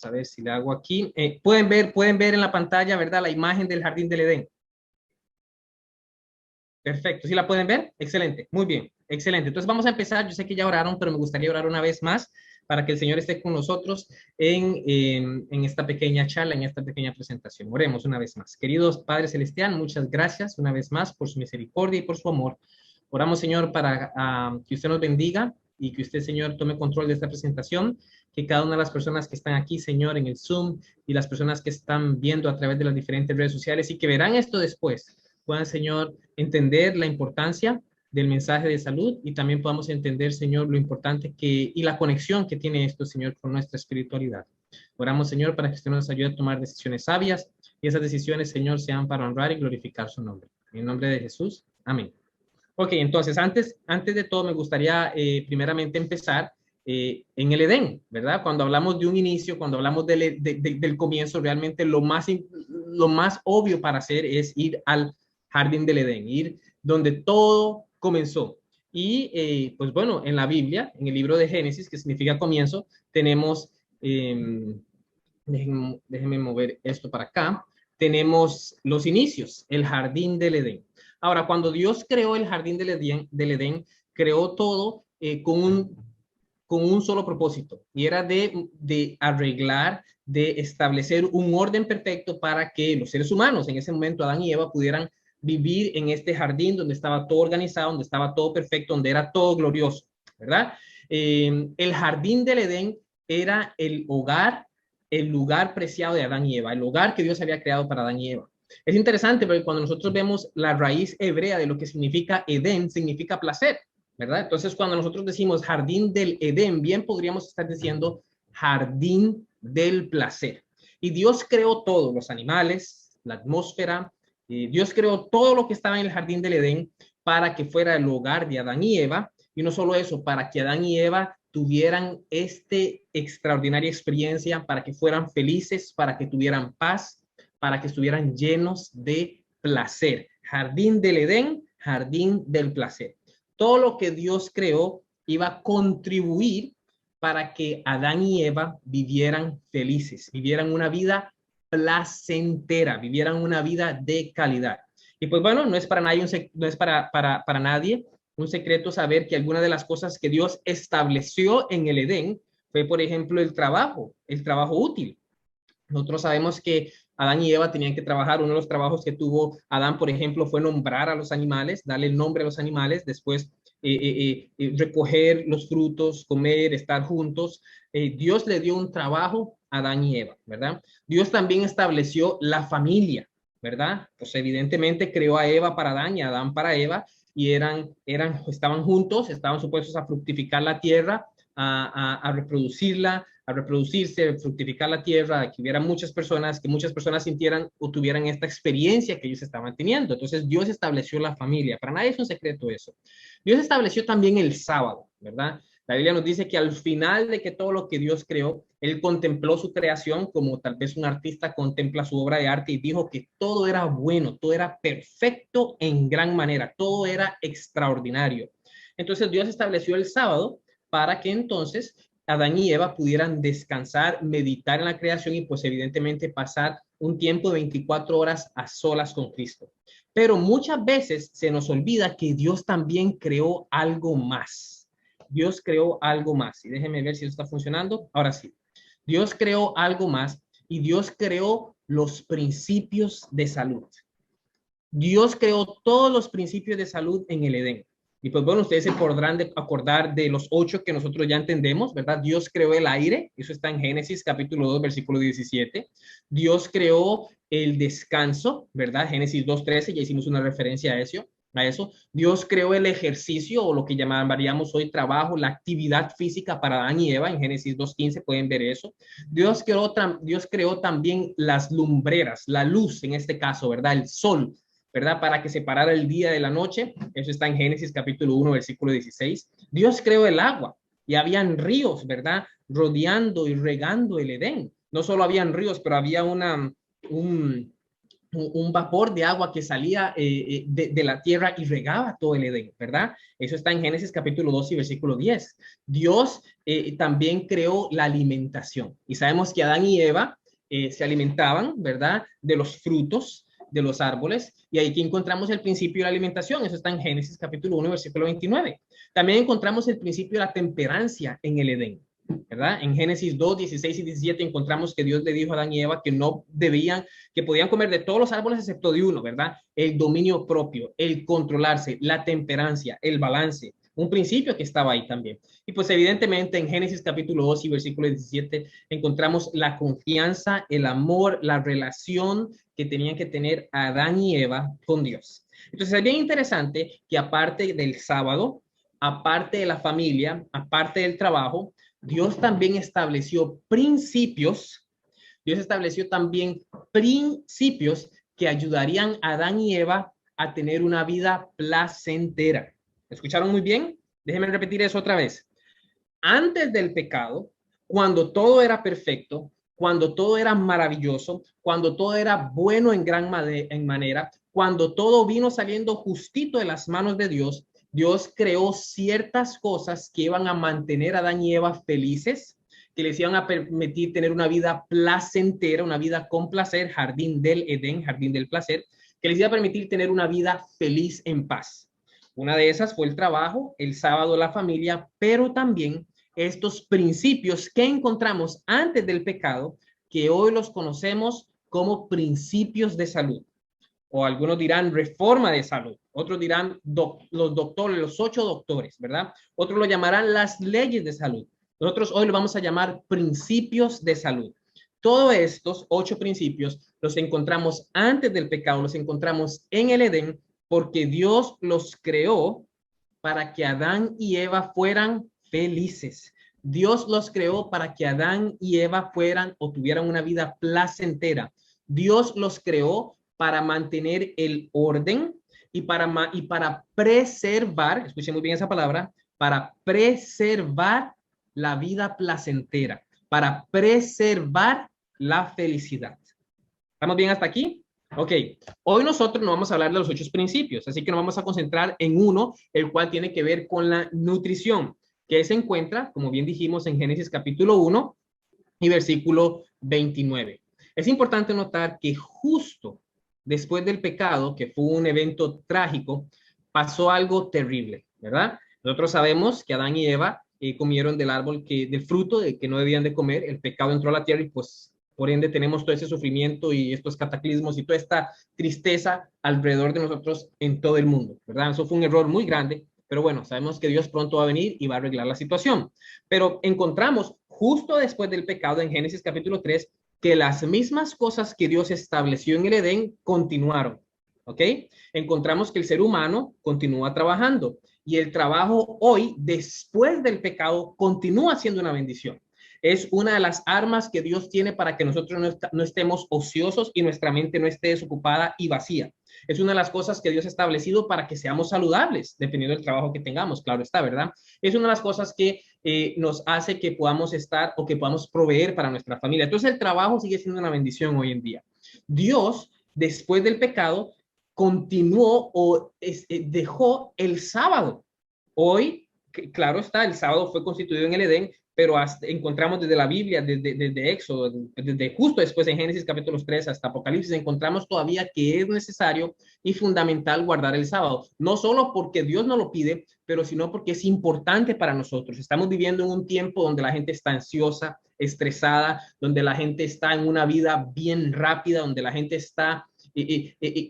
a ver si le hago aquí. Pueden ver en la pantalla, ¿verdad? La imagen del jardín del Edén. Perfecto, ¿sí la pueden ver? Excelente, muy bien, excelente. Entonces vamos a empezar. Yo sé que ya oraron, pero me gustaría orar una vez más para que el Señor esté con nosotros en esta pequeña charla, en esta pequeña presentación. Oremos una vez más. Queridos Padre Celestial, muchas gracias una vez más por su misericordia y por su amor. Oramos, Señor, para que usted nos bendiga y que usted, Señor, tome control de esta presentación, que cada una de las personas que están aquí, Señor, en el Zoom y las personas que están viendo a través de las diferentes redes sociales y que verán esto después, puedan, Señor, entender la importancia del mensaje de salud y también podamos entender, Señor, lo importante y la conexión que tiene esto, Señor, con nuestra espiritualidad. Oramos, Señor, para que usted nos ayude a tomar decisiones sabias y esas decisiones, Señor, sean para honrar y glorificar su nombre. En el nombre de Jesús. Amén. Ok, entonces, antes de todo, me gustaría primeramente empezar en el Edén, ¿verdad? Cuando hablamos de un inicio, cuando hablamos del comienzo, realmente lo más obvio para hacer es ir al jardín del Edén, ir donde todo comenzó. Y pues bueno, en la Biblia, en el libro de Génesis, que significa comienzo, tenemos, déjenme mover esto para acá, tenemos los inicios, el jardín del Edén. Ahora, cuando Dios creó el jardín del Edén, creó todo con un solo propósito, y era de arreglar, de establecer un orden perfecto para que los seres humanos, en ese momento Adán y Eva, pudieran vivir en este jardín donde estaba todo organizado, donde estaba todo perfecto, donde era todo glorioso, ¿verdad? El jardín del Edén era el hogar, el lugar preciado de Adán y Eva, el hogar que Dios había creado para Adán y Eva. Es interesante porque cuando nosotros vemos la raíz hebrea de lo que significa Edén, significa placer, ¿verdad? Entonces, cuando nosotros decimos jardín del Edén, bien podríamos estar diciendo jardín del placer. Y Dios creó todo, los animales, la atmósfera, Dios creó todo lo que estaba en el jardín del Edén para que fuera el hogar de Adán y Eva, y no solo eso, para que Adán y Eva tuvieran esta extraordinaria experiencia, para que fueran felices, para que tuvieran paz, para que estuvieran llenos de placer. Jardín del Edén, jardín del placer. Todo lo que Dios creó iba a contribuir para que Adán y Eva vivieran felices, vivieran una vida placentera, vivieran una vida de calidad. Y pues bueno, no es para nadie, no es para nadie un secreto saber que algunas de las cosas que Dios estableció en el Edén fue, por ejemplo, el trabajo útil. Nosotros sabemos que Adán y Eva tenían que trabajar. Uno de los trabajos que tuvo Adán, por ejemplo, fue nombrar a los animales, darle el nombre a los animales, después recoger los frutos, comer, estar juntos. Dios le dio un trabajo a Adán y Eva, ¿verdad? Dios también estableció la familia, ¿verdad? Pues evidentemente creó a Eva para Adán y a Adán para Eva, y estaban juntos, estaban supuestos a fructificar la tierra, a reproducirla, a reproducirse, a fructificar la tierra, que hubiera que muchas personas sintieran o tuvieran esta experiencia que ellos estaban teniendo. Entonces Dios estableció la familia. Para nadie es un secreto eso. Dios estableció también el sábado, ¿verdad? La Biblia nos dice que al final de que todo lo que Dios creó, Él contempló su creación como tal vez un artista contempla su obra de arte, y dijo que todo era bueno, todo era perfecto en gran manera, todo era extraordinario. Entonces Dios estableció el sábado para que entonces Adán y Eva pudieran descansar, meditar en la creación y pues evidentemente pasar un tiempo de 24 horas a solas con Cristo. Pero muchas veces se nos olvida que Dios también creó algo más. Dios creó algo más. Y déjenme ver si eso está funcionando. Ahora sí. Dios creó algo más, y Dios creó los principios de salud. Dios creó todos los principios de salud en el Edén. Y pues bueno, ustedes se podrán acordar de los 8 que nosotros ya entendemos, ¿verdad? Dios creó el aire, eso está en Génesis capítulo 2, versículo 17. Dios creó el descanso, ¿verdad? Génesis 2:13, ya hicimos una referencia a eso. Dios creó el ejercicio, o lo que llamaríamos hoy trabajo, la actividad física para Adán y Eva, en Génesis 2:15 pueden ver eso. Dios creó también las lumbreras, la luz en este caso, ¿verdad? El sol, ¿verdad? Para que separara el día de la noche. Eso está en Génesis capítulo 1, versículo 16. Dios creó el agua, y habían ríos, ¿verdad? Rodeando y regando el Edén. No solo habían ríos, pero había un vapor de agua que salía de la tierra y regaba todo el Edén, ¿verdad? Eso está en Génesis capítulo 2 y versículo 10. Dios también creó la alimentación y sabemos que Adán y Eva se alimentaban, ¿verdad? De los frutos de los árboles y ahí que encontramos el principio de la alimentación. Eso está en Génesis capítulo 1, versículo 29. También encontramos el principio de la temperancia en el Edén. ¿Verdad? En Génesis 2, 16 y 17 encontramos que Dios le dijo a Adán y Eva que no debían, que podían comer de todos los árboles excepto de uno, ¿verdad? El dominio propio, el controlarse, la temperancia, el balance, un principio que estaba ahí también. Y pues evidentemente en Génesis capítulo 2 y versículo 17 encontramos la confianza, el amor, la relación que tenían que tener Adán y Eva con Dios. Entonces es bien interesante que aparte del sábado, aparte de la familia, aparte del trabajo, Dios también estableció principios, Dios estableció también principios que ayudarían a Adán y Eva a tener una vida placentera. ¿Escucharon muy bien? Déjenme repetir eso otra vez. Antes del pecado, cuando todo era perfecto, cuando todo era maravilloso, cuando todo era bueno en gran manera, cuando todo vino saliendo justito de las manos de Dios, Dios creó ciertas cosas que iban a mantener a Adán y Eva felices, que les iban a permitir tener una vida placentera, una vida con placer, jardín del Edén, jardín del placer, que les iba a permitir tener una vida feliz en paz. Una de esas fue el trabajo, el sábado la familia, pero también estos principios que encontramos antes del pecado, que hoy los conocemos como principios de salud. O algunos dirán reforma de salud, otros dirán los doctores, los 8 doctores, ¿verdad? Otros lo llamarán las leyes de salud. Nosotros hoy lo vamos a llamar principios de salud. Todos estos 8 principios los encontramos antes del pecado, los encontramos en el Edén, porque Dios los creó para que Adán y Eva fueran felices. Dios los creó para que Adán y Eva fueran o tuvieran una vida placentera. Dios los creó para mantener el orden y para preservar, escuchen muy bien esa palabra, para preservar la vida placentera, para preservar la felicidad. ¿Estamos bien hasta aquí? Ok, hoy nosotros no vamos a hablar de los 8 principios, así que nos vamos a concentrar en uno, el cual tiene que ver con la nutrición, que se encuentra, como bien dijimos, en Génesis capítulo 1 y versículo 29. Es importante notar que justo después del pecado, que fue un evento trágico, pasó algo terrible, ¿verdad? Nosotros sabemos que Adán y Eva comieron del árbol, del fruto de que no debían de comer, el pecado entró a la tierra y pues por ende tenemos todo ese sufrimiento y estos cataclismos y toda esta tristeza alrededor de nosotros en todo el mundo, ¿verdad? Eso fue un error muy grande, pero bueno, sabemos que Dios pronto va a venir y va a arreglar la situación. Pero encontramos justo después del pecado en Génesis capítulo 3 que las mismas cosas que Dios estableció en el Edén continuaron, ¿ok? Encontramos que el ser humano continúa trabajando y el trabajo hoy, después del pecado, continúa siendo una bendición. Es una de las armas que Dios tiene para que nosotros no estemos ociosos y nuestra mente no esté desocupada y vacía. Es una de las cosas que Dios ha establecido para que seamos saludables, dependiendo del trabajo que tengamos, claro está, ¿verdad? Es una de las cosas que nos hace que podamos estar o que podamos proveer para nuestra familia. Entonces el trabajo sigue siendo una bendición hoy en día. Dios, después del pecado, continuó o dejó el sábado. Hoy, claro está, el sábado fue constituido en el Edén, pero encontramos desde la Biblia, desde Éxodo, desde justo después en Génesis capítulos 3 hasta Apocalipsis, encontramos todavía que es necesario y fundamental guardar el sábado. No solo porque Dios no lo pide, pero sino porque es importante para nosotros. Estamos viviendo en un tiempo donde la gente está ansiosa, estresada, donde la gente está en una vida bien rápida, donde la gente está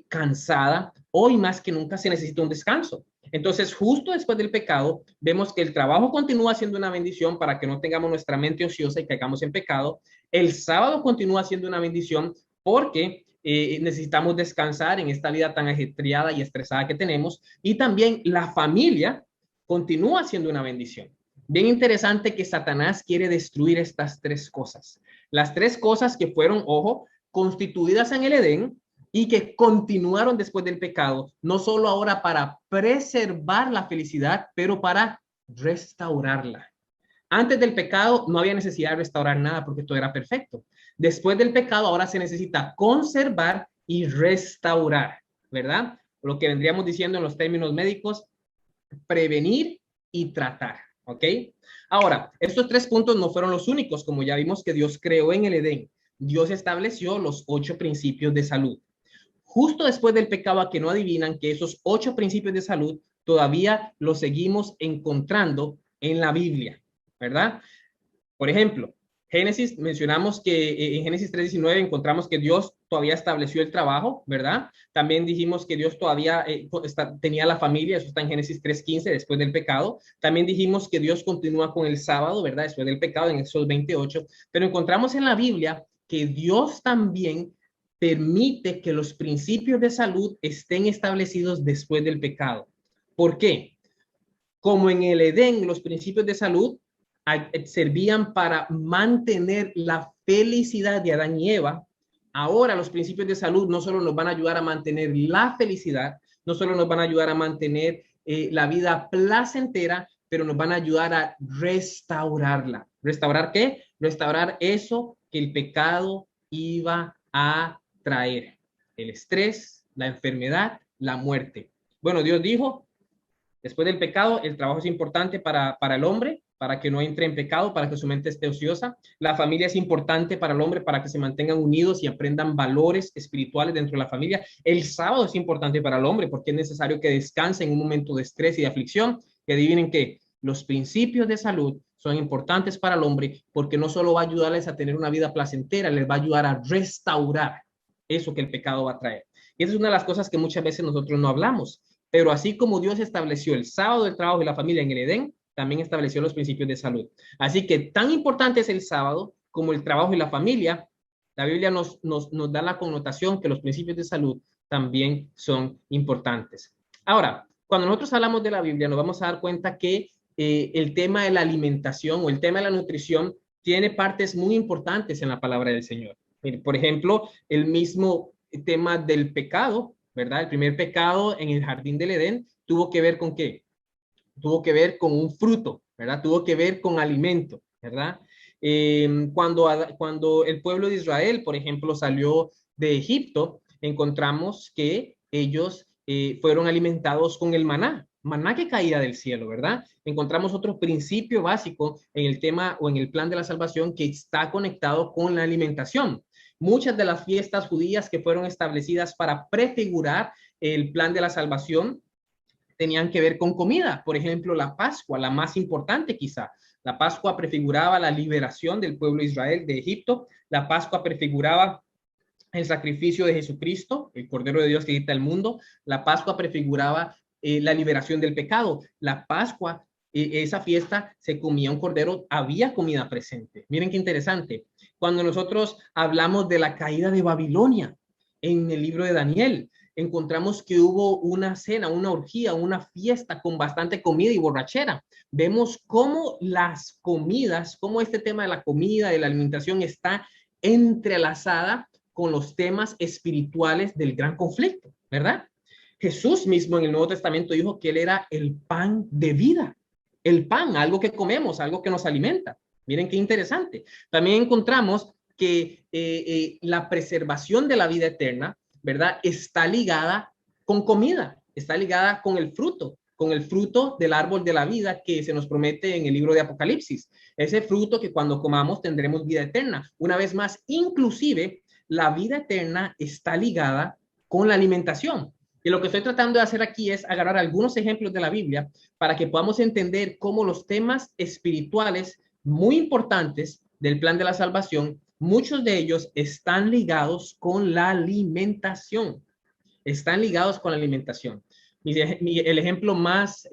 cansada. Hoy más que nunca se necesita un descanso. Entonces, justo después del pecado, vemos que el trabajo continúa siendo una bendición para que no tengamos nuestra mente ociosa y caigamos en pecado. El sábado continúa siendo una bendición porque necesitamos descansar en esta vida tan ajetreada y estresada que tenemos. Y también la familia continúa siendo una bendición. Bien interesante que Satanás quiere destruir estas 3 cosas. Las 3 cosas que fueron, ojo, constituidas en el Edén, y que continuaron después del pecado, no solo ahora para preservar la felicidad, pero para restaurarla. Antes del pecado no había necesidad de restaurar nada porque todo era perfecto. Después del pecado ahora se necesita conservar y restaurar, ¿verdad? Lo que vendríamos diciendo en los términos médicos, prevenir y tratar, ¿ok? Ahora, estos 3 puntos no fueron los únicos, como ya vimos que Dios creó en el Edén. Dios estableció los 8 principios de salud. Justo después del pecado, a que no adivinan que esos 8 principios de salud todavía los seguimos encontrando en la Biblia, ¿verdad? Por ejemplo, Génesis, mencionamos que en Génesis 3:19 encontramos que Dios todavía estableció el trabajo, ¿verdad? También dijimos que Dios todavía tenía la familia, eso está en Génesis 3:15, después del pecado. También dijimos que Dios continúa con el sábado, ¿verdad? Después del pecado, en Éxodo 28. Pero encontramos en la Biblia que Dios también permite que los principios de salud estén establecidos después del pecado. ¿Por qué? Como en el Edén, los principios de salud servían para mantener la felicidad de Adán y Eva. Ahora los principios de salud no solo nos van a ayudar a mantener la felicidad, no solo nos van a ayudar a mantener la vida placentera, pero nos van a ayudar a restaurarla. ¿Restaurar qué? Restaurar eso que el pecado iba a traer. El estrés, la enfermedad, la muerte. Bueno, Dios dijo, después del pecado, el trabajo es importante para el hombre, para que no entre en pecado, para que su mente esté ociosa. La familia es importante para el hombre, para que se mantengan unidos y aprendan valores espirituales dentro de la familia. El sábado es importante para el hombre, porque es necesario que descanse en un momento de estrés y de aflicción. Que adivinen que los principios de salud son importantes para el hombre, porque no solo va a ayudarles a tener una vida placentera, les va a ayudar a restaurar eso que el pecado va a traer. Y esa es una de las cosas que muchas veces nosotros no hablamos. Pero así como Dios estableció el sábado, el trabajo y la familia en el Edén, también estableció los principios de salud. Así que tan importante es el sábado como el trabajo y la familia. La Biblia nos da la connotación que los principios de salud también son importantes. Ahora, cuando nosotros hablamos de la Biblia, nos vamos a dar cuenta que el tema de la alimentación o el tema de la nutrición tiene partes muy importantes en la palabra del Señor. Por ejemplo, el mismo tema del pecado, ¿verdad? El primer pecado en el jardín del Edén tuvo que ver con ¿qué? Tuvo que ver con un fruto, ¿verdad? Tuvo que ver con alimento, ¿verdad? Cuando el pueblo de Israel, por ejemplo, salió de Egipto, encontramos que ellos fueron alimentados con el maná que caía del cielo, ¿verdad? Encontramos otro principio básico en el tema o en el plan de la salvación que está conectado con la alimentación. Muchas de las fiestas judías que fueron establecidas para prefigurar el plan de la salvación tenían que ver con comida. Por ejemplo, la Pascua, la más importante quizá. La Pascua prefiguraba la liberación del pueblo de Israel de Egipto. La Pascua prefiguraba el sacrificio de Jesucristo, el Cordero de Dios que quita el mundo. La Pascua prefiguraba la liberación del pecado. La Pascua, esa fiesta se comía un cordero, había comida presente. Miren qué interesante. Cuando nosotros hablamos de la caída de Babilonia en el libro de Daniel, encontramos que hubo una cena, una orgía, una fiesta con bastante comida y borrachera. Vemos cómo las comidas, cómo este tema de la comida, de la alimentación está entrelazada con los temas espirituales del gran conflicto, ¿verdad? Jesús mismo en el Nuevo Testamento dijo que él era el pan de vida. El pan, algo que comemos, algo que nos alimenta. Miren qué interesante. También encontramos que la preservación de la vida eterna, ¿verdad? Está ligada con comida, está ligada con el fruto del árbol de la vida que se nos promete en el libro de Apocalipsis. Ese fruto que cuando comamos tendremos vida eterna. Una vez más, inclusive, la vida eterna está ligada con la alimentación. Y lo que estoy tratando de hacer aquí es agarrar algunos ejemplos de la Biblia para que podamos entender cómo los temas espirituales muy importantes del plan de la salvación, muchos de ellos están ligados con la alimentación. Están ligados con la alimentación. El ejemplo más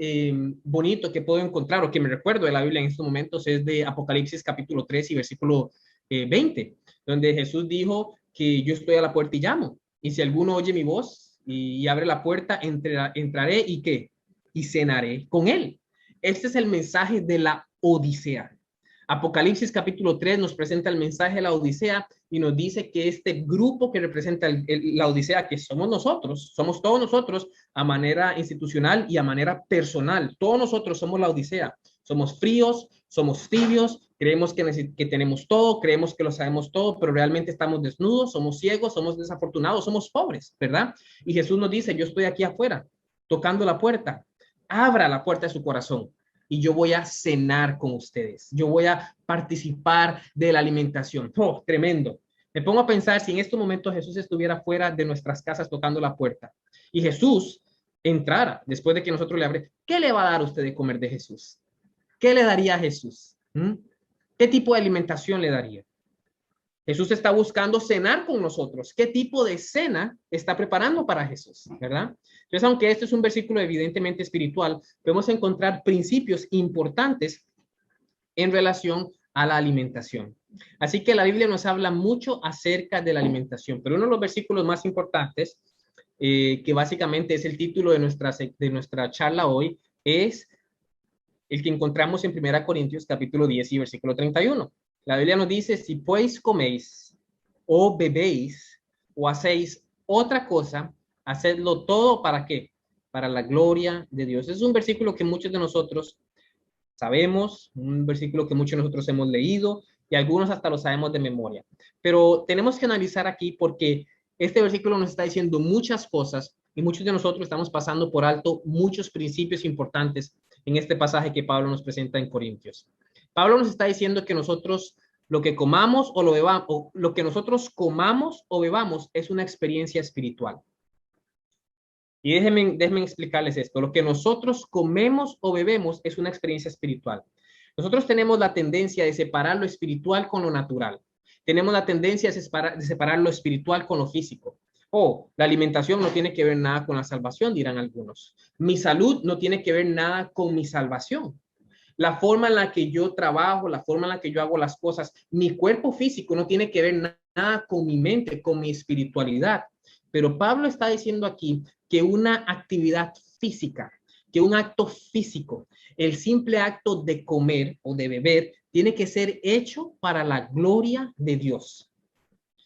bonito que puedo encontrar o que me recuerdo de la Biblia en estos momentos es de Apocalipsis capítulo 3 y versículo 20, donde Jesús dijo que yo estoy a la puerta y llamo. Y si alguno oye mi voz y abre la puerta, entraré y ¿qué? Y cenaré con él. Este es el mensaje de la Odisea. Apocalipsis capítulo 3 nos presenta el mensaje de la Odisea y nos dice que este grupo que representa la Odisea, que somos nosotros, somos todos nosotros a manera institucional y a manera personal. Todos nosotros somos la Odisea. Somos fríos, Somos tibios, creemos que tenemos todo, creemos que lo sabemos todo, pero realmente estamos desnudos, somos ciegos, somos desafortunados, somos pobres, ¿verdad? Y Jesús nos dice, yo estoy aquí afuera, tocando la puerta. Abra la puerta de su corazón y yo voy a cenar con ustedes. Yo voy a participar de la alimentación. ¡Oh, tremendo! Me pongo a pensar si en estos momentos Jesús estuviera fuera de nuestras casas tocando la puerta y Jesús entrara después de que nosotros le abre, ¿qué le va a dar a usted de comer de Jesús? ¿Qué le daría a Jesús? ¿Qué tipo de alimentación le daría? Jesús está buscando cenar con nosotros. ¿Qué tipo de cena está preparando para Jesús? ¿Verdad? Entonces, aunque este es un versículo evidentemente espiritual, podemos encontrar principios importantes en relación a la alimentación. Así que la Biblia nos habla mucho acerca de la alimentación, pero uno de los versículos más importantes, que básicamente es el título de nuestra charla hoy, es el que encontramos en 1 Corintios capítulo 10 y versículo 31. La Biblia nos dice, si pues coméis o bebéis o hacéis otra cosa, hacedlo todo ¿para qué? Para la gloria de Dios. Es un versículo que muchos de nosotros sabemos, un versículo que muchos de nosotros hemos leído y algunos hasta lo sabemos de memoria. Pero tenemos que analizar aquí porque este versículo nos está diciendo muchas cosas y muchos de nosotros estamos pasando por alto muchos principios importantes en este pasaje que Pablo nos presenta en Corintios. Pablo nos está diciendo que nosotros lo que comamos o lo bebamos, o lo que nosotros comamos o bebamos es una experiencia espiritual. Y déjenme explicarles esto. Lo que nosotros comemos o bebemos es una experiencia espiritual. Nosotros tenemos la tendencia de separar lo espiritual con lo natural. Tenemos la tendencia de separar lo espiritual con lo físico. Oh, la alimentación no tiene que ver nada con la salvación, dirán algunos. Mi salud no tiene que ver nada con mi salvación. La forma en la que yo trabajo, la forma en la que yo hago las cosas, mi cuerpo físico no tiene que ver nada con mi mente, con mi espiritualidad. Pero Pablo está diciendo aquí que una actividad física, que un acto físico, el simple acto de comer o de beber, tiene que ser hecho para la gloria de Dios.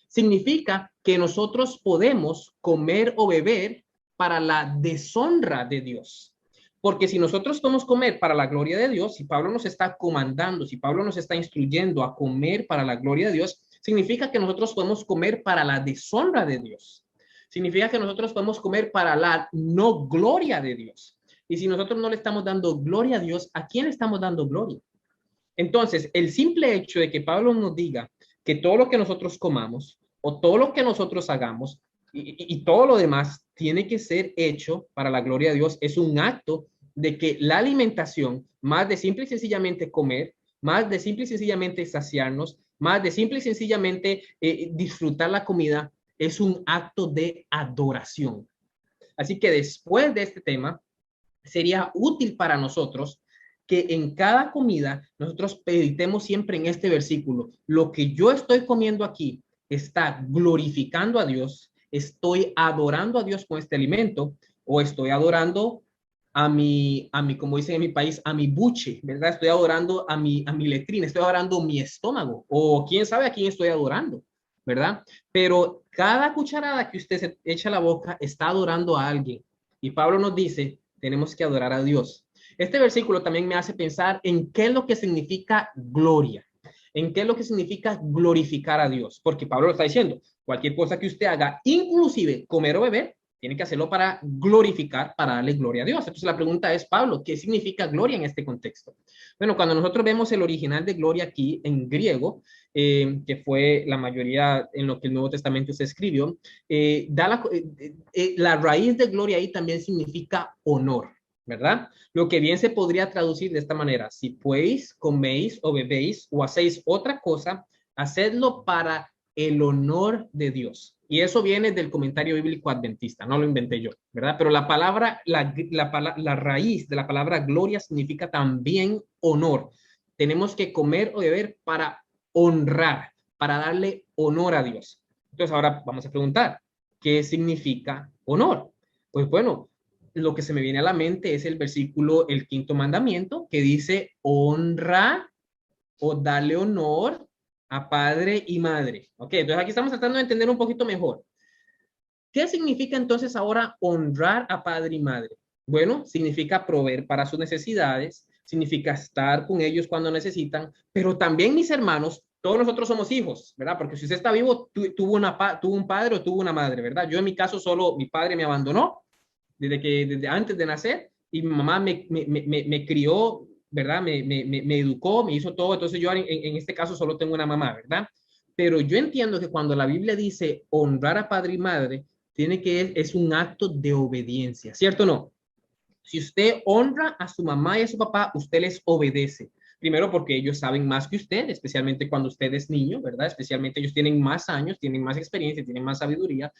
Significa que nosotros podemos comer o beber para la deshonra de Dios. Porque si nosotros podemos comer para la gloria de Dios, si Pablo nos está comandando, si Pablo nos está instruyendo a comer para la gloria de Dios, significa que nosotros podemos comer para la deshonra de Dios. Significa que nosotros podemos comer para la no gloria de Dios. Y si nosotros no le estamos dando gloria a Dios, ¿a quién le estamos dando gloria? Entonces, el simple hecho de que Pablo nos diga que todo lo que nosotros comamos o todo lo que nosotros hagamos y todo lo demás tiene que ser hecho para la gloria de Dios es un acto de que la alimentación, más de simple y sencillamente comer, más de simple y sencillamente saciarnos, más de simple y sencillamente disfrutar la comida, es un acto de adoración. Así que después de este tema, sería útil para nosotros que en cada comida nosotros meditemos siempre en este versículo. Lo que yo estoy comiendo aquí está glorificando a Dios, estoy adorando a Dios con este alimento o estoy adorando como dicen en mi país, a mi buche, ¿verdad? Estoy adorando a mi letrina, estoy adorando mi estómago o quién sabe a quién estoy adorando, ¿verdad? Pero cada cucharada que usted se echa a la boca está adorando a alguien. Y Pablo nos dice, tenemos que adorar a Dios. Este versículo también me hace pensar en qué es lo que significa gloria, en qué es lo que significa glorificar a Dios, porque Pablo lo está diciendo, cualquier cosa que usted haga, inclusive comer o beber, tiene que hacerlo para glorificar, para darle gloria a Dios. Entonces la pregunta es, Pablo, ¿qué significa gloria en este contexto? Bueno, cuando nosotros vemos el original de gloria aquí en griego, que fue la mayoría en lo que el Nuevo Testamento se escribió, la raíz de gloria ahí también significa honor, ¿verdad? Lo que bien se podría traducir de esta manera, si pues coméis o bebéis o hacéis otra cosa, hacedlo para el honor de Dios. Y eso viene del comentario bíblico adventista, no lo inventé yo, ¿verdad? Pero la raíz de la palabra gloria significa también honor. Tenemos que comer o beber para honrar, para darle honor a Dios. Entonces ahora vamos a preguntar, ¿qué significa honor? Pues bueno, lo que se me viene a la mente es el versículo, el quinto mandamiento, que dice honra o dale honor a padre y madre. Ok, entonces aquí estamos tratando de entender un poquito mejor. ¿Qué significa entonces ahora honrar a padre y madre? Bueno, significa proveer para sus necesidades, significa estar con ellos cuando necesitan, pero también mis hermanos, todos nosotros somos hijos, ¿verdad? Porque si usted está vivo, tuvo un padre o tuvo una madre, ¿verdad? Yo en mi caso solo mi padre me abandonó desde antes de nacer y mi mamá me crió, ¿verdad? Me educó, me hizo todo. Entonces yo en este caso solo tengo una mamá, ¿verdad? Pero yo entiendo que cuando la Biblia dice honrar a padre y madre, es un acto de obediencia, ¿cierto o no? Si usted honra a su mamá y a su papá, usted les obedece. Primero porque ellos saben más que usted, especialmente cuando usted es niño, ¿verdad? Especialmente ellos tienen más años, tienen más experiencia, tienen más sabiduría.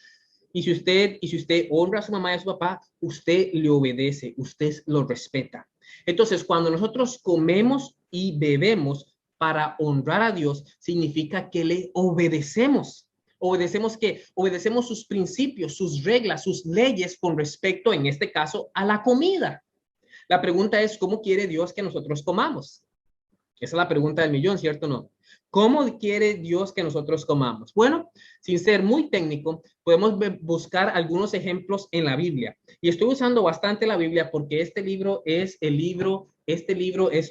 Y si usted honra a su mamá y a su papá, usted le obedece, usted lo respeta. Entonces, cuando nosotros comemos y bebemos para honrar a Dios, significa que le obedecemos. Obedecemos sus principios, sus reglas, sus leyes con respecto, en este caso, a la comida. La pregunta es, ¿cómo quiere Dios que nosotros comamos? Esa es la pregunta del millón, ¿cierto o no? ¿Cómo quiere Dios que nosotros comamos? Bueno, sin ser muy técnico, podemos buscar algunos ejemplos en la Biblia. Y estoy usando bastante la Biblia porque este libro es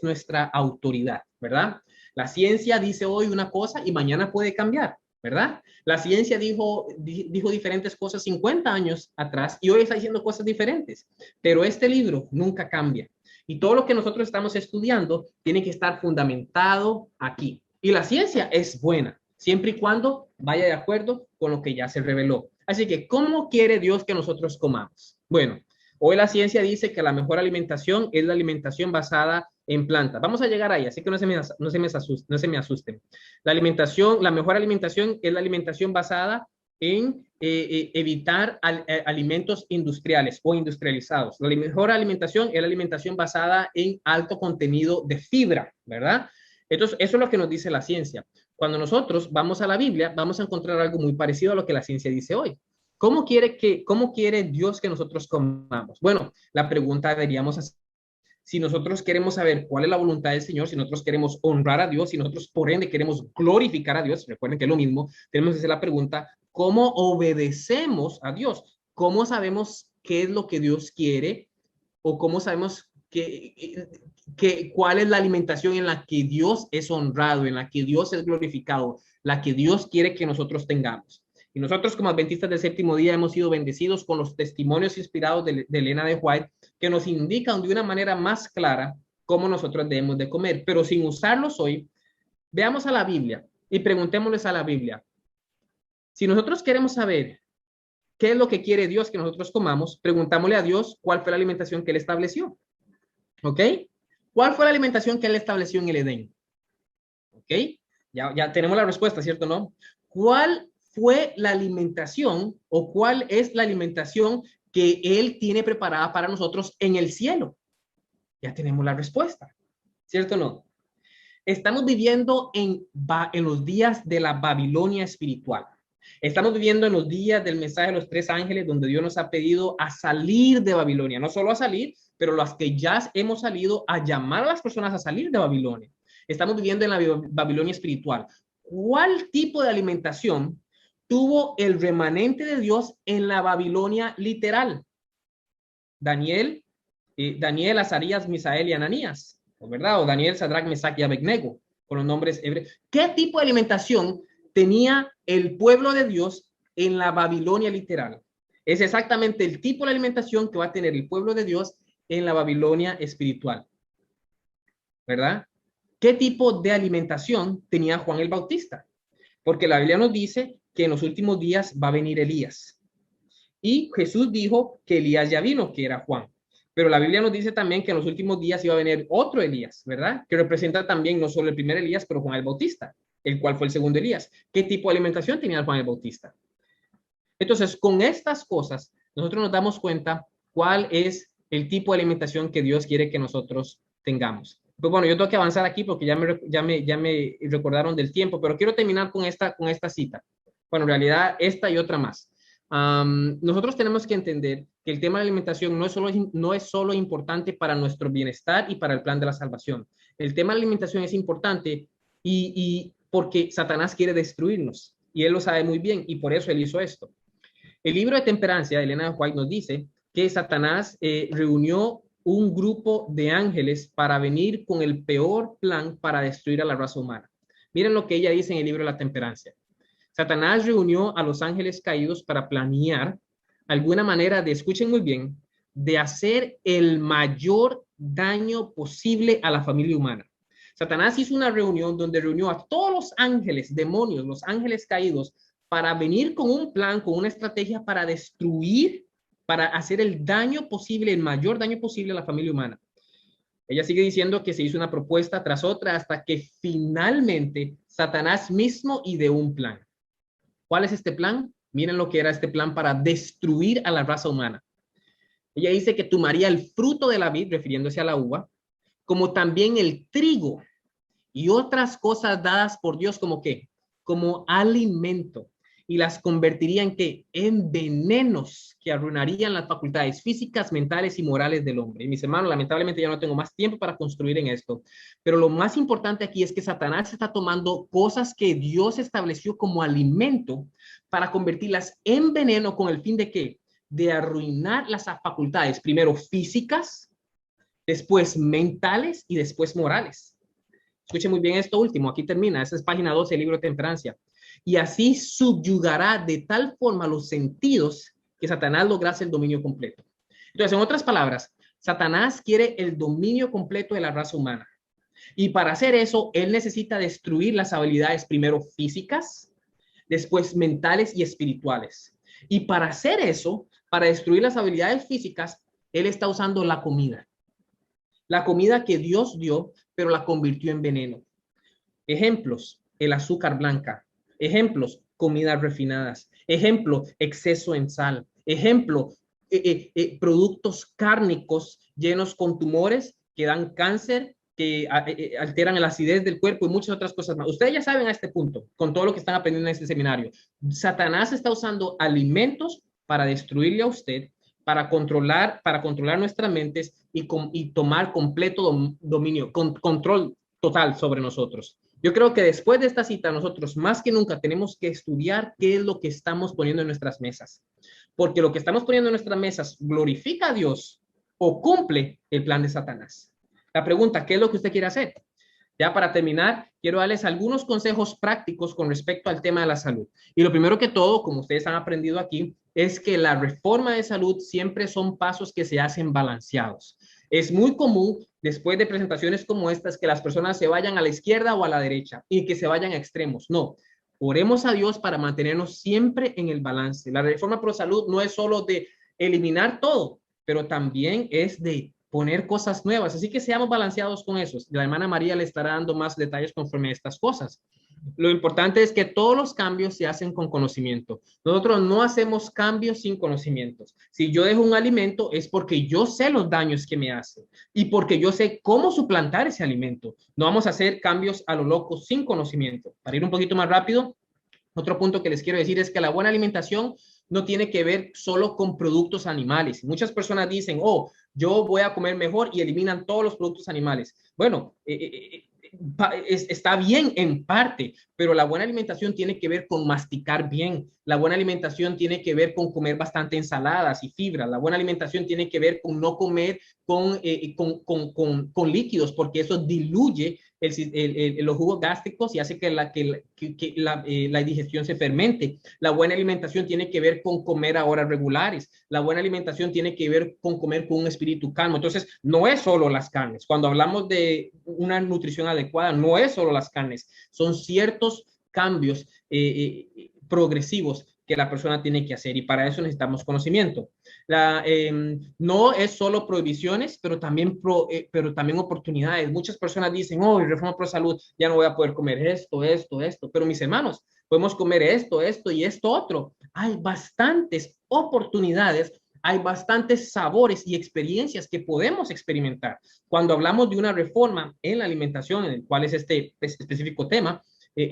nuestra autoridad, ¿verdad? La ciencia dice hoy una cosa y mañana puede cambiar, ¿verdad? La ciencia dijo diferentes cosas 50 años atrás y hoy está diciendo cosas diferentes, pero este libro nunca cambia. Y todo lo que nosotros estamos estudiando tiene que estar fundamentado aquí. Y la ciencia es buena, siempre y cuando vaya de acuerdo con lo que ya se reveló. Así que, ¿cómo quiere Dios que nosotros comamos? Bueno, hoy la ciencia dice que la mejor alimentación es la alimentación basada en plantas. Vamos a llegar ahí, así que no se me asusten. La mejor alimentación es la alimentación basada en evitar alimentos industriales o industrializados. La mejor alimentación es la alimentación basada en alto contenido de fibra, ¿verdad? Entonces, eso es lo que nos dice la ciencia. Cuando nosotros vamos a la Biblia, vamos a encontrar algo muy parecido a lo que la ciencia dice hoy. ¿Cómo quiere Dios que nosotros comamos? Bueno, la pregunta deberíamos hacer. Si nosotros queremos saber cuál es la voluntad del Señor, si nosotros queremos honrar a Dios, si nosotros por ende queremos glorificar a Dios, recuerden que es lo mismo, tenemos que hacer la pregunta, ¿cómo obedecemos a Dios? ¿Cómo sabemos qué es lo que Dios quiere? ¿O cómo sabemos cuál es la alimentación en la que Dios es honrado, en la que Dios es glorificado, la que Dios quiere que nosotros tengamos? Y nosotros como adventistas del séptimo día hemos sido bendecidos con los testimonios inspirados de Elena de White que nos indican de una manera más clara cómo nosotros debemos de comer, pero sin usarlos hoy. Veamos a la Biblia y preguntémosles a la Biblia. Si nosotros queremos saber qué es lo que quiere Dios que nosotros comamos, preguntámosle a Dios cuál fue la alimentación que Él estableció. ¿Ok? ¿Cuál fue la alimentación que Él estableció en el Edén? ¿Ok? Ya tenemos la respuesta, ¿cierto? ¿No? ¿Cuál fue la alimentación o cuál es la alimentación que Él tiene preparada para nosotros en el cielo? Ya tenemos la respuesta, ¿cierto o no? Estamos viviendo en los días de la Babilonia espiritual. Estamos viviendo en los días del mensaje de los tres ángeles, donde Dios nos ha pedido a salir de Babilonia, no solo a salir, pero los que ya hemos salido, a llamar a las personas a salir de Babilonia. Estamos viviendo en la Babilonia espiritual. ¿Cuál tipo de alimentación tuvo el remanente de Dios en la Babilonia literal? Daniel, Azarías, Misael y Ananías, ¿verdad? O Daniel, Sadrach, Mesach y Abednego, con los nombres hebreos. ¿Qué tipo de alimentación tenía el pueblo de Dios en la Babilonia literal? Es exactamente el tipo de alimentación que va a tener el pueblo de Dios en la Babilonia espiritual, ¿verdad? ¿Qué tipo de alimentación tenía Juan el Bautista? Porque la Biblia nos dice que en los últimos días va a venir Elías. Y Jesús dijo que Elías ya vino, que era Juan. Pero la Biblia nos dice también que en los últimos días iba a venir otro Elías, ¿verdad? Que representa también no solo el primer Elías, pero Juan el Bautista, el cual fue el segundo Elías. ¿Qué tipo de alimentación tenía Juan el Bautista? Entonces, con estas cosas, nosotros nos damos cuenta cuál es el tipo de alimentación que Dios quiere que nosotros tengamos. Pues bueno, yo tengo que avanzar aquí porque ya me recordaron del tiempo, pero quiero terminar con esta cita. Bueno, en realidad esta y otra más. Nosotros tenemos que entender que el tema de la alimentación no es solo importante para nuestro bienestar y para el plan de la salvación. El tema de la alimentación es importante y porque Satanás quiere destruirnos y él lo sabe muy bien y por eso él hizo esto. El libro de Temperancia de Elena de White nos dice que Satanás reunió un grupo de ángeles para venir con el peor plan para destruir a la raza humana. Miren lo que ella dice en el libro de la Temperancia. Satanás reunió a los ángeles caídos para planear alguna manera de, escuchen muy bien, de hacer el mayor daño posible a la familia humana. Satanás hizo una reunión donde reunió a todos los ángeles, demonios, los ángeles caídos, para venir con un plan, con una estrategia para destruir, para hacer el daño posible, el mayor daño posible a la familia humana. Ella sigue diciendo que se hizo una propuesta tras otra hasta que finalmente Satanás mismo ideó un plan. ¿Cuál es este plan? Miren lo que era este plan para destruir a la raza humana. Ella dice que tomaría el fruto de la vid, refiriéndose a la uva, como también el trigo y otras cosas dadas por Dios como qué, como alimento, y las convertiría en qué, en venenos que arruinarían las facultades físicas, mentales y morales del hombre. Y mis hermanos, lamentablemente ya no tengo más tiempo para construir en esto, pero lo más importante aquí es que Satanás está tomando cosas que Dios estableció como alimento para convertirlas en veneno con el fin de qué, de arruinar las facultades, primero físicas, después mentales y después morales. Escuchen muy bien esto último, aquí termina, esa es página 12 del libro de Temperancia. Y así subyugará de tal forma los sentidos que Satanás lograse el dominio completo. Entonces, en otras palabras, Satanás quiere el dominio completo de la raza humana. Y para hacer eso, él necesita destruir las habilidades primero físicas, después mentales y espirituales. Y para hacer eso, para destruir las habilidades físicas, él está usando la comida. La comida que Dios dio, pero la convirtió en veneno. Ejemplos, el azúcar blanca. Ejemplos, comidas refinadas. Ejemplo, exceso en sal. Ejemplo, productos cárnicos llenos con tumores que dan cáncer, que alteran la acidez del cuerpo y muchas otras cosas más. Ustedes ya saben a este punto, con todo lo que están aprendiendo en este seminario. Satanás está usando alimentos para destruirle a usted, para controlar nuestras mentes y tomar completo dominio, control total sobre nosotros. Yo creo que después de esta cita, nosotros más que nunca tenemos que estudiar qué es lo que estamos poniendo en nuestras mesas. Porque lo que estamos poniendo en nuestras mesas glorifica a Dios o cumple el plan de Satanás. La pregunta, ¿qué es lo que usted quiere hacer? Ya para terminar, quiero darles algunos consejos prácticos con respecto al tema de la salud. Y lo primero que todo, como ustedes han aprendido aquí, es que la reforma de salud siempre son pasos que se hacen balanceados. Es muy común, después de presentaciones como estas, que las personas se vayan a la izquierda o a la derecha y que se vayan a extremos. No, oremos a Dios para mantenernos siempre en el balance. La reforma pro salud no es solo de eliminar todo, pero también es de poner cosas nuevas. Así que seamos balanceados con eso. La hermana María le estará dando más detalles conforme a estas cosas. Lo importante es que todos los cambios se hacen con conocimiento. Nosotros no hacemos cambios sin conocimientos. Si yo dejo un alimento es porque yo sé los daños que me hace y porque yo sé cómo suplantar ese alimento. No vamos a hacer cambios a lo loco sin conocimiento. Para ir un poquito más rápido, otro punto que les quiero decir es que la buena alimentación no tiene que ver solo con productos animales. Muchas personas dicen, oh, yo voy a comer mejor y eliminan todos los productos animales. Bueno, está bien en parte, pero la buena alimentación tiene que ver con masticar bien. La buena alimentación tiene que ver con comer bastante ensaladas y fibras. La buena alimentación tiene que ver con no comer con líquidos, porque eso diluye los jugos gástricos y hace que la digestión se fermente. La buena alimentación tiene que ver con comer a horas regulares. La buena alimentación tiene que ver con comer con un espíritu calmo. Entonces, no es solo las carnes. Cuando hablamos de una nutrición adecuada, no es solo las carnes. Son ciertos cambios progresivos que la persona tiene que hacer y para eso necesitamos conocimiento. No es solo prohibiciones, pero también oportunidades. Muchas personas dicen, oh, reforma pro salud, ya no voy a poder comer esto, pero mis hermanos, podemos comer esto y esto otro. Hay bastantes oportunidades, hay bastantes sabores y experiencias que podemos experimentar. Cuando hablamos de una reforma en la alimentación, en el cual es este específico tema,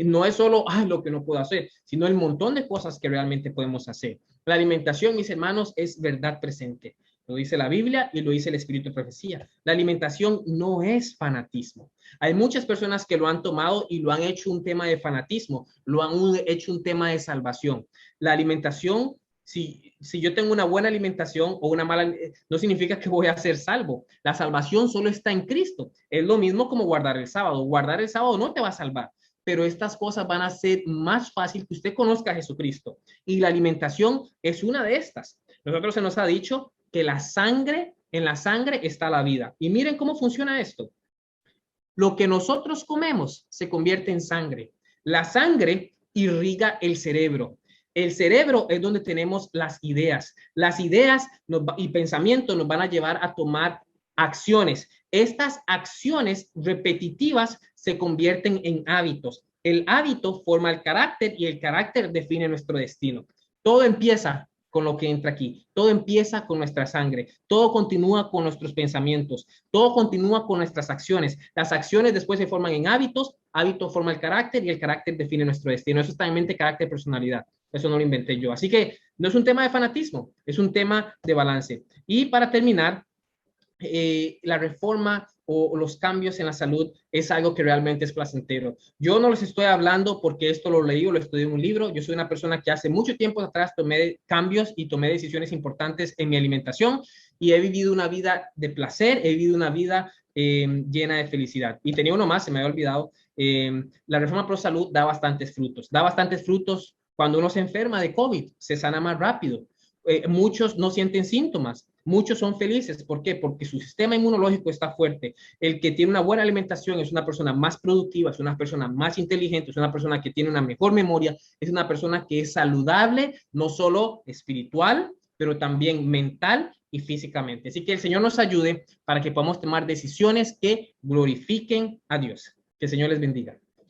no es solo lo que no puedo hacer, sino el montón de cosas que realmente podemos hacer. La alimentación, mis hermanos, es verdad presente. Lo dice la Biblia y lo dice el Espíritu de Profecía. La alimentación no es fanatismo. Hay muchas personas que lo han tomado y lo han hecho un tema de fanatismo, lo han hecho un tema de salvación. La alimentación si yo tengo una buena alimentación o una mala, no significa que voy a ser salvo. La salvación solo está en Cristo. Es lo mismo como guardar el sábado. Guardar el sábado no te va a salvar, pero estas cosas van a ser más fácil que usted conozca a Jesucristo. Y la alimentación es una de estas. Nosotros se nos ha dicho que en la sangre está la vida. Y miren cómo funciona esto. Lo que nosotros comemos se convierte en sangre. La sangre irriga el cerebro. El cerebro es donde tenemos las ideas. Las ideas y pensamientos nos van a llevar a tomar acciones. Estas acciones repetitivas se convierten en hábitos. El hábito forma el carácter y el carácter define nuestro destino. Todo empieza con lo que entra aquí. Todo empieza con nuestra sangre. Todo continúa con nuestros pensamientos. Todo continúa con nuestras acciones. Las acciones después se forman en hábitos. Hábito forma el carácter y el carácter define nuestro destino. Eso está en mente, carácter, personalidad. Eso no lo inventé yo. Así que no es un tema de fanatismo, es un tema de balance. Y para terminar, la reforma o los cambios en la salud es algo que realmente es placentero. Yo no les estoy hablando porque esto lo leí o lo estudié en un libro. Yo soy una persona que hace mucho tiempo atrás tomé cambios y tomé decisiones importantes en mi alimentación y he vivido una vida de placer, he vivido una vida llena de felicidad. Y tenía uno más, se me había olvidado. La reforma pro salud da bastantes frutos. Da bastantes frutos cuando uno se enferma de COVID, se sana más rápido. Muchos no sienten síntomas. Muchos son felices. ¿Por qué? Porque su sistema inmunológico está fuerte. El que tiene una buena alimentación es una persona más productiva, es una persona más inteligente, es una persona que tiene una mejor memoria, es una persona que es saludable, no solo espiritual, pero también mental y físicamente. Así que el Señor nos ayude para que podamos tomar decisiones que glorifiquen a Dios. Que el Señor les bendiga.